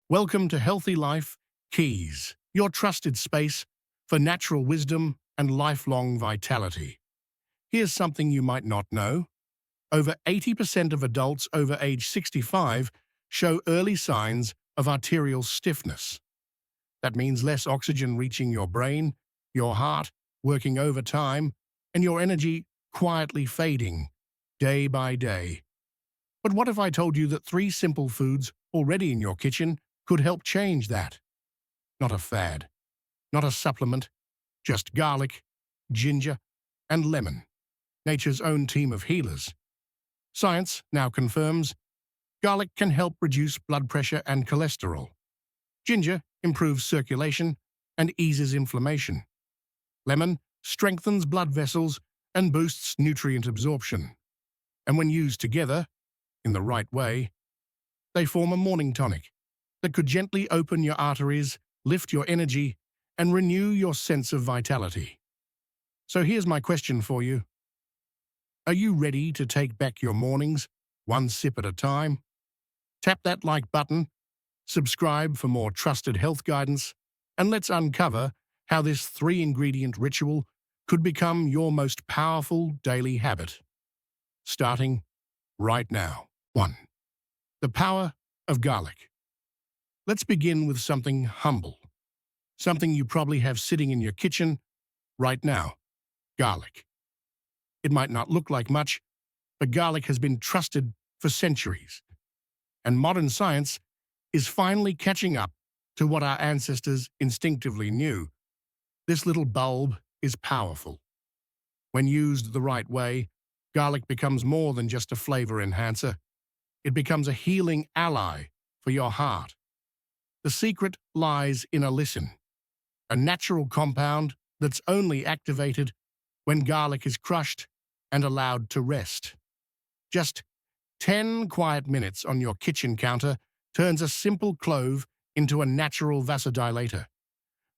Welcome to Healthy Life Keys, your trusted space for natural wisdom and lifelong vitality. Here's something you might not know. Over 80% of adults over age 65 show early signs of arterial stiffness. That means less oxygen reaching your brain, your heart working overtime, and your energy quietly fading day by day. But what if I told you that 3 simple foods already in your kitchen could help change that? Not a fad, not a supplement, just garlic, ginger, and lemon, nature's own team of healers. Science now confirms garlic can help reduce blood pressure and cholesterol. Ginger improves circulation and eases inflammation. Lemon strengthens blood vessels and boosts nutrient absorption. And when used together, in the right way, they form a morning tonic that could gently open your arteries, lift your energy, and renew your sense of vitality. So here's my question for you. Are you ready to take back your mornings, one sip at a time? Tap that like button, subscribe for more trusted health guidance, and let's uncover how this 3-ingredient ritual could become your most powerful daily habit. Starting right now. 1. The power of garlic. Let's begin with something humble. Something you probably have sitting in your kitchen right now. Garlic. It might not look like much, but garlic has been trusted for centuries. And modern science is finally catching up to what our ancestors instinctively knew. This little bulb is powerful. When used the right way, garlic becomes more than just a flavor enhancer. It becomes a healing ally for your heart. The secret lies in allicin, a natural compound that's only activated when garlic is crushed and allowed to rest. Just 10 quiet minutes on your kitchen counter turns a simple clove into a natural vasodilator.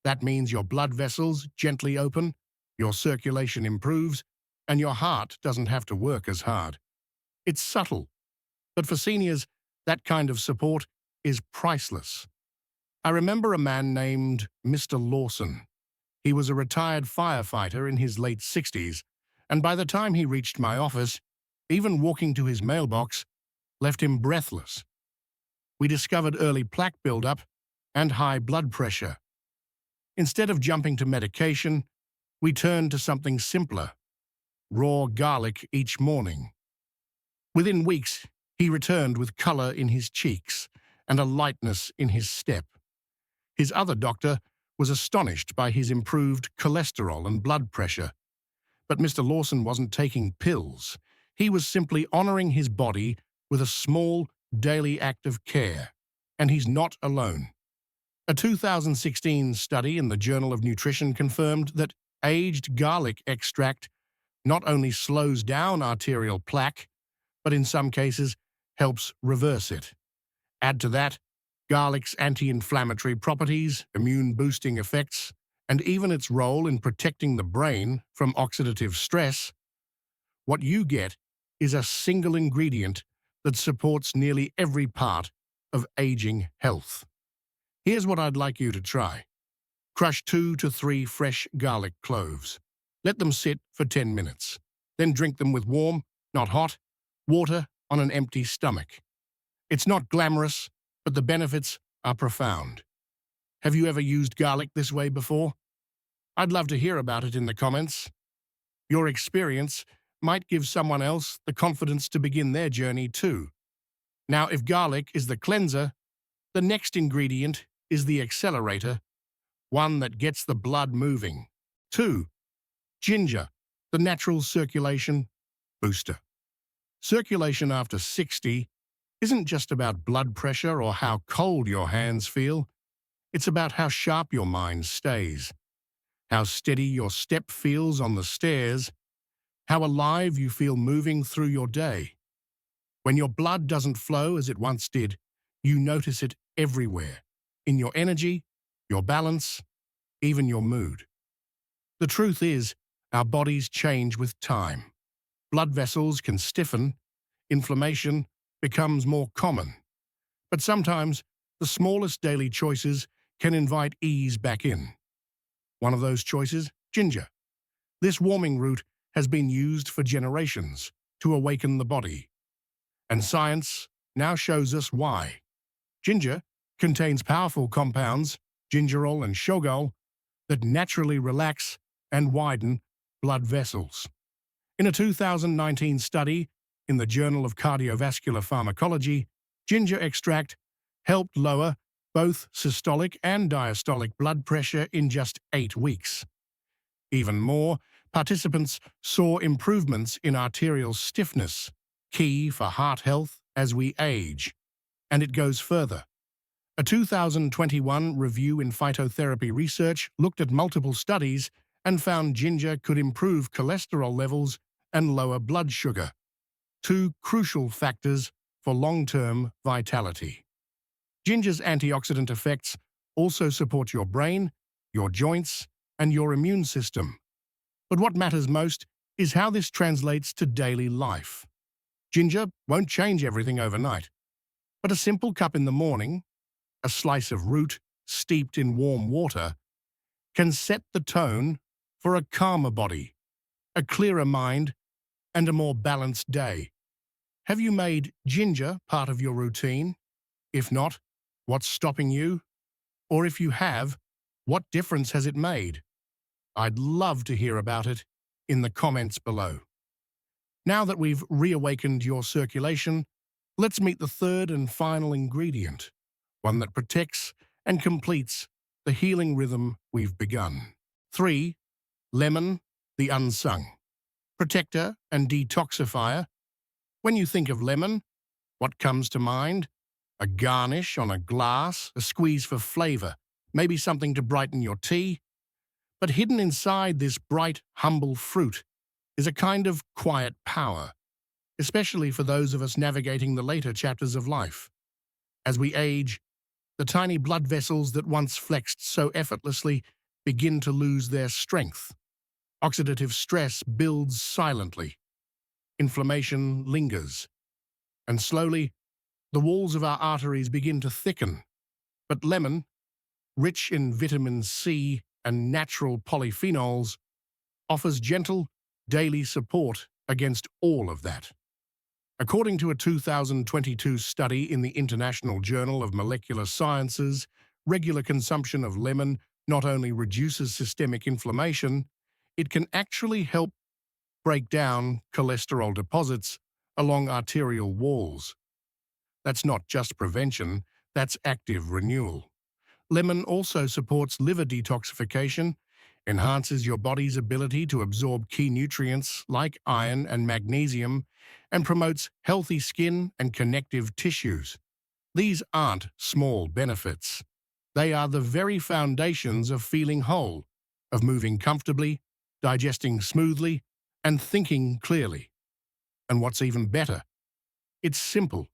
That means your blood vessels gently open, your circulation improves, and your heart doesn't have to work as hard. It's subtle, but for seniors, that kind of support is priceless. I remember a man named Mr. Lawson. He was a retired firefighter in his late 60s, and by the time he reached my office, even walking to his mailbox left him breathless. We discovered early plaque buildup and high blood pressure. Instead of jumping to medication, we turned to something simpler: raw garlic each morning. Within weeks, he returned with color in his cheeks and a lightness in his step. His other doctor was astonished by his improved cholesterol and blood pressure. But Mr. Lawson wasn't taking pills. He was simply honoring his body with a small, daily act of care. And he's not alone. A 2016 study in the Journal of Nutrition confirmed that aged garlic extract not only slows down arterial plaque, but in some cases helps reverse it. Add to that garlic's anti-inflammatory properties, immune-boosting effects, and even its role in protecting the brain from oxidative stress. What you get is a single ingredient that supports nearly every part of aging health. Here's what I'd like you to try. Crush 2 to 3 fresh garlic cloves. Let them sit for 10 minutes. Then drink them with warm, not hot, water on an empty stomach. It's not glamorous, but the benefits are profound. Have you ever used garlic this way before? I'd love to hear about it in the comments. Your experience might give someone else the confidence to begin their journey too. Now, if garlic is the cleanser, the next ingredient is the accelerator, one that gets the blood moving. 2. Ginger, the natural circulation booster. Circulation after 60 isn't just about blood pressure or how cold your hands feel. It's about how sharp your mind stays, how steady your step feels on the stairs, how alive you feel moving through your day. When your blood doesn't flow as it once did, you notice it everywhere, in your energy, your balance, even your mood. The truth is, our bodies change with time. Blood vessels can stiffen, inflammation becomes more common. But sometimes the smallest daily choices can invite ease back in. One of those choices, ginger. This warming root has been used for generations to awaken the body, and science now shows us why. Ginger contains powerful compounds, gingerol and shogol, that naturally relax and widen blood vessels. In a 2019 study in the Journal of Cardiovascular Pharmacology, ginger extract helped lower both systolic and diastolic blood pressure in just 8 weeks. Even more, participants saw improvements in arterial stiffness, key for heart health as we age. And it goes further. A 2021 review in phytotherapy research looked at multiple studies and found ginger could improve cholesterol levels and lower blood sugar, two crucial factors for long-term vitality. Ginger's antioxidant effects also support your brain, your joints, and your immune system. But what matters most is how this translates to daily life. Ginger won't change everything overnight, but a simple cup in the morning, a slice of root steeped in warm water, can set the tone for a calmer body, a clearer mind, and a more balanced day. Have you made ginger part of your routine? If not, what's stopping you? Or if you have, what difference has it made? I'd love to hear about it in the comments below. Now that we've reawakened your circulation, let's meet the third and final ingredient, one that protects and completes the healing rhythm we've begun. 3. Lemon, the unsung. Protector and detoxifier. When you think of lemon, what comes to mind? A garnish on a glass, a squeeze for flavor, maybe something to brighten your tea. But hidden inside this bright, humble fruit is a kind of quiet power, especially for those of us navigating the later chapters of life. As we age, the tiny blood vessels that once flexed so effortlessly begin to lose their strength. Oxidative stress builds silently. Inflammation lingers. And slowly, the walls of our arteries begin to thicken. But lemon, rich in vitamin C and natural polyphenols, offers gentle, daily support against all of that. According to a 2022 study in the International Journal of Molecular Sciences, regular consumption of lemon not only reduces systemic inflammation, it can actually help break down cholesterol deposits along arterial walls. That's not just prevention, that's active renewal. Lemon also supports liver detoxification, enhances your body's ability to absorb key nutrients like iron and magnesium, and promotes healthy skin and connective tissues. These aren't small benefits. They are the very foundations of feeling whole, of moving comfortably, digesting smoothly, and thinking clearly. And what's even better? It's simple.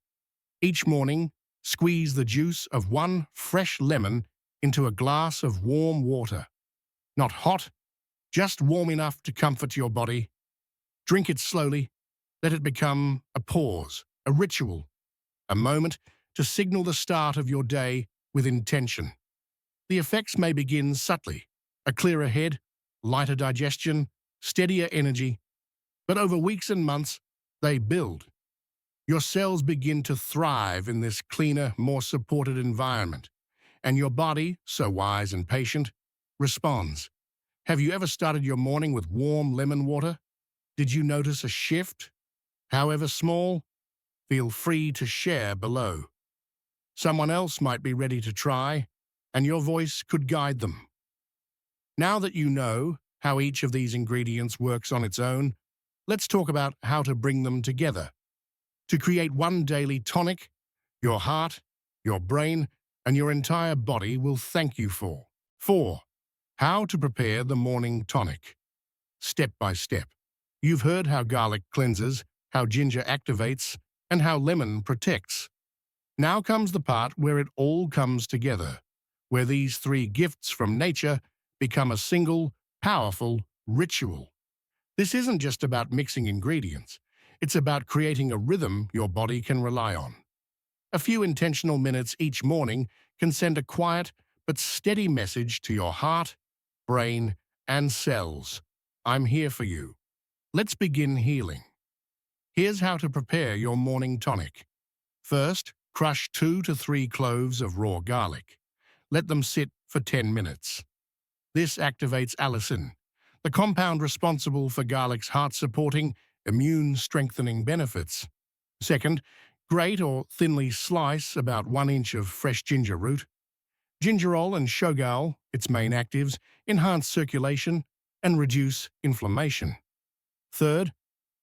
Each morning, squeeze the juice of one fresh lemon into a glass of warm water. Not hot, just warm enough to comfort your body. Drink it slowly. Let it become a pause, a ritual, a moment to signal the start of your day with intention. The effects may begin subtly, a clearer head, lighter digestion, steadier energy, but over weeks and months, they build. Your cells begin to thrive in this cleaner, more supported environment, and your body, so wise and patient, responds. Have you ever started your morning with warm lemon water? Did you notice a shift? However small, feel free to share below. Someone else might be ready to try, and your voice could guide them. Now that you know how each of these ingredients works on its own, let's talk about how to bring them together to create one daily tonic your heart, your brain, and your entire body will thank you for. 4. How to prepare the morning tonic. Step by step. You've heard how garlic cleanses, how ginger activates, and how lemon protects. Now comes the part where it all comes together, where these three gifts from nature become a single, powerful ritual. This isn't just about mixing ingredients. It's about creating a rhythm your body can rely on. A few intentional minutes each morning can send a quiet but steady message to your heart, brain, and cells. I'm here for you. Let's begin healing. Here's how to prepare your morning tonic. First, crush 2 to 3 cloves of raw garlic. Let them sit for 10 minutes. This activates allicin, the compound responsible for garlic's heart-supporting, immune-strengthening benefits. Second, grate or thinly slice about 1 inch of fresh ginger root. Gingerol and shogal, its main actives, enhance circulation and reduce inflammation. Third,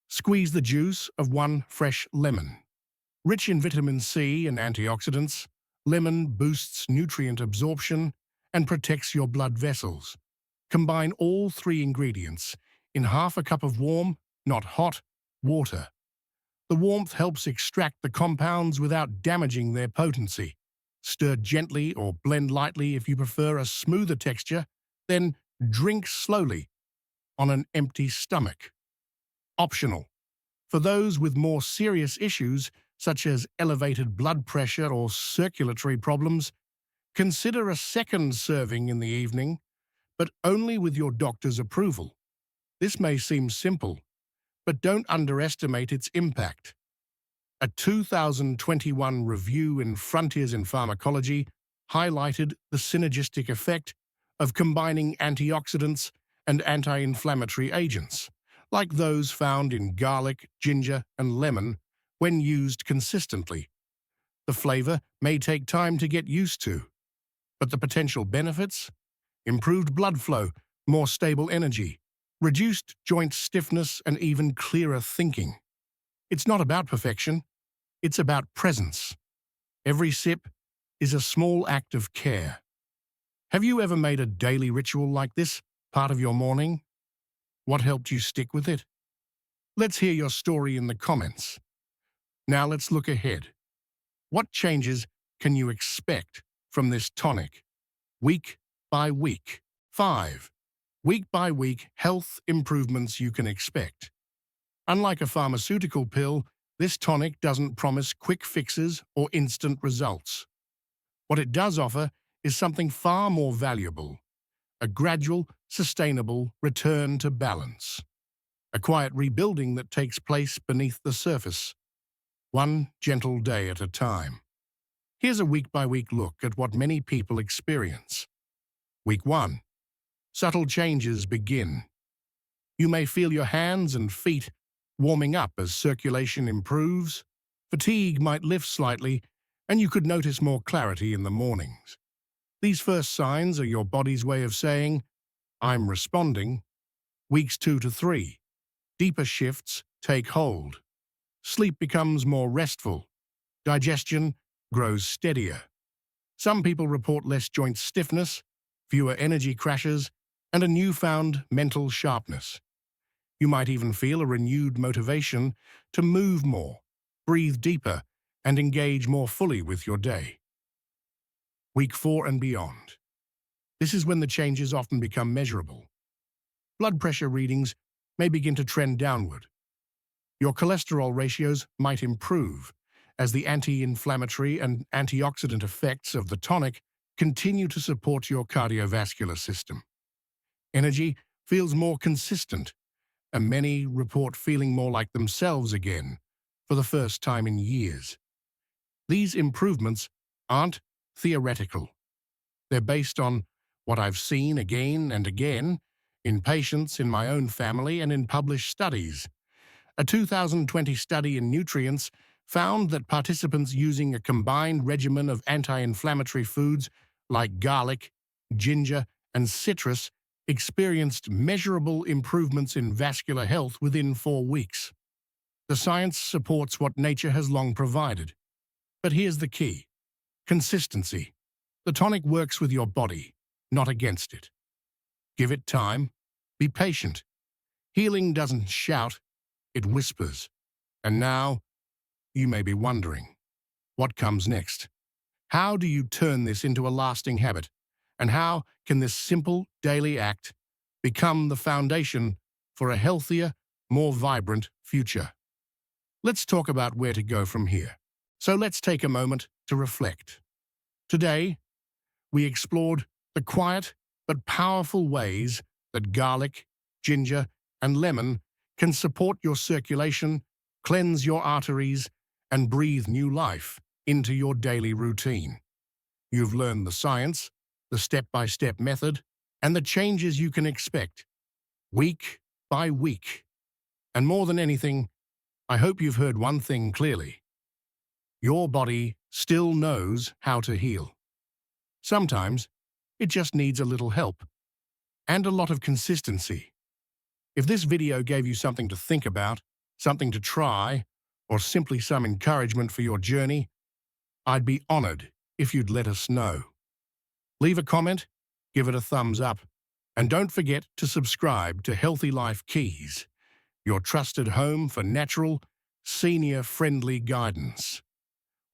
squeeze the juice of 1 fresh lemon. Rich in vitamin C and antioxidants, lemon boosts nutrient absorption and protects your blood vessels. Combine all 3 ingredients in half a cup of warm, not hot, water. The warmth helps extract the compounds without damaging their potency. Stir gently or blend lightly if you prefer a smoother texture, then drink slowly on an empty stomach. Optional. For those with more serious issues, such as elevated blood pressure or circulatory problems, consider a second serving in the evening, but only with your doctor's approval. This may seem simple, but don't underestimate its impact. A 2021 review in Frontiers in Pharmacology highlighted the synergistic effect of combining antioxidants and anti-inflammatory agents, like those found in garlic, ginger, and lemon, when used consistently. The flavor may take time to get used to, but the potential benefits? Improved blood flow, more stable energy, reduced joint stiffness, and even clearer thinking. It's not about perfection, it's about presence. Every sip is a small act of care. Have you ever made a daily ritual like this part of your morning? What helped you stick with it? Let's hear your story in the comments. Now let's look ahead. What changes can you expect from this tonic? Week by week. 5. Week by week health improvements you can expect. Unlike a pharmaceutical pill, this tonic doesn't promise quick fixes or instant results. What it does offer is something far more valuable: a gradual, sustainable return to balance. A quiet rebuilding that takes place beneath the surface, one gentle day at a time. Here's a week-by-week look at what many people experience. Week 1. Subtle changes begin. You may feel your hands and feet warming up as circulation improves. Fatigue might lift slightly, and you could notice more clarity in the mornings. These first signs are your body's way of saying, "I'm responding." Weeks 2 to 3. Deeper shifts take hold. Sleep becomes more restful. Digestion grows steadier. Some people report less joint stiffness, fewer energy crashes, and a newfound mental sharpness. You might even feel a renewed motivation to move more, breathe deeper, and engage more fully with your day. Week 4 and beyond. This is when the changes often become measurable. Blood pressure readings may begin to trend downward. Your cholesterol ratios might improve as the anti-inflammatory and antioxidant effects of the tonic continue to support your cardiovascular system. Energy feels more consistent, and many report feeling more like themselves again for the first time in years. These improvements aren't theoretical. They're based on what I've seen again and again in patients in my own family and in published studies. A 2020 study in Nutrients found that participants using a combined regimen of anti-inflammatory foods like garlic, ginger, and citrus experienced measurable improvements in vascular health within 4 weeks. The science supports what nature has long provided. But here's the key: consistency. The tonic works with your body, not against it. Give it time. Be patient. Healing doesn't shout, it whispers. And now, you may be wondering, what comes next? How do you turn this into a lasting habit? And how can this simple daily act become the foundation for a healthier, more vibrant future? Let's talk about where to go from here. So let's take a moment to reflect. Today, we explored the quiet but powerful ways that garlic, ginger, and lemon can support your circulation, cleanse your arteries, and breathe new life into your daily routine. You've learned the science, the step-by-step method, and the changes you can expect, week by week. And more than anything, I hope you've heard one thing clearly. Your body still knows how to heal. Sometimes, it just needs a little help and a lot of consistency. If this video gave you something to think about, something to try, or simply some encouragement for your journey, I'd be honored if you'd let us know. Leave a comment, give it a thumbs up, and don't forget to subscribe to Healthy Life Keys, your trusted home for natural, senior-friendly guidance.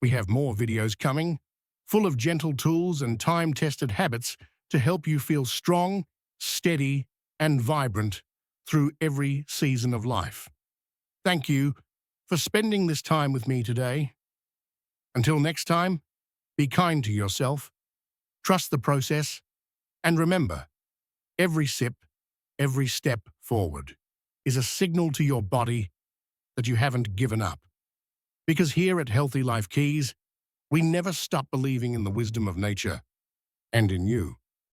We have more videos coming, full of gentle tools and time-tested habits to help you feel strong, steady, and vibrant through every season of life. Thank you for spending this time with me today. Until next time, be kind to yourself, trust the process, and remember, every sip, every step forward is a signal to your body that you haven't given up. Because here at Healthy Life Keys, we never stop believing in the wisdom of nature and in you.